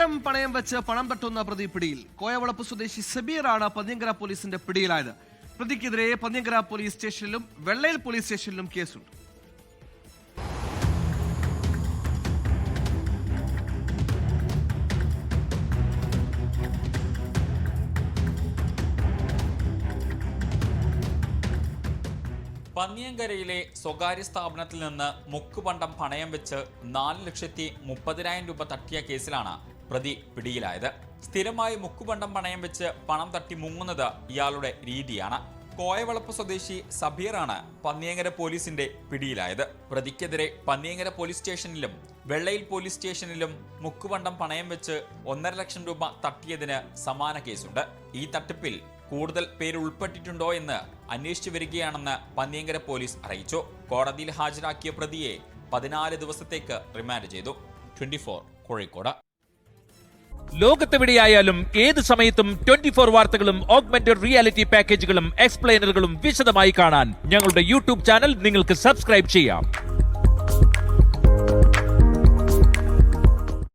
മുക്കുപണ്ടം പണയം വെച്ച് പണം തട്ടുന്ന പ്രതി പിടിയിൽ. കോയവളപ്പ് സ്വദേശി സബീറാണ് പന്നിയങ്കര പോലീസിന്റെ പിടിയിലായത്. പ്രതിക്കെതിരെ പന്നിയങ്കര പോലീസ് സ്റ്റേഷനിലും വെള്ളയിൽ പോലീസ് സ്റ്റേഷനിലും കേസുണ്ട്. പന്നിയങ്കരയിലെ സ്വകാര്യ സ്ഥാപനത്തിൽ നിന്ന് മുക്കുപണ്ടം പണയം വെച്ച് 4,30,000 രൂപ തട്ടിയ കേസിലാണ് പ്രതി പിടിയിലായത്. സ്ഥിരമായി മുക്കുപണ്ടം പണയം വെച്ച് പണം തട്ടി മുങ്ങുന്നത് ഇയാളുടെ രീതിയാണ്. കോയവളപ്പ് സ്വദേശി സബീറാണ് പന്നിയങ്കര പോലീസിന്റെ പിടിയിലായത്. പ്രതിക്കെതിരെ പന്നിയങ്കര പോലീസ് സ്റ്റേഷനിലും വെള്ളയിൽ പോലീസ് സ്റ്റേഷനിലും മുക്കുപണ്ടം പണയം വെച്ച് 1.5 ലക്ഷം രൂപ തട്ടിയതിന് സമാന കേസുണ്ട്. ഈ തട്ടിപ്പിൽ കൂടുതൽ പേര് ഉൾപ്പെട്ടിട്ടുണ്ടോ എന്ന് അന്വേഷിച്ചു വരികയാണെന്ന് പന്നിയങ്കര പോലീസ് അറിയിച്ചു. കോടതിയിൽ ഹാജരാക്കിയ പ്രതിയെ 14 ദിവസത്തേക്ക് റിമാൻഡ് ചെയ്തു. 24 കോഴിക്കോട്. ലോകത്തെവിടെയായാലും ഏത് സമയത്തും 24 വാർത്തകളും ഓഗ്മെന്റഡ് റിയാലിറ്റി പാക്കേജുകളും എക്സ്പ്ലെയിനറുകളും വിശദമായി കാണാൻ ഞങ്ങളുടെ യൂട്യൂബ് ചാനൽ നിങ്ങൾക്ക് സബ്സ്ക്രൈബ് ചെയ്യാം.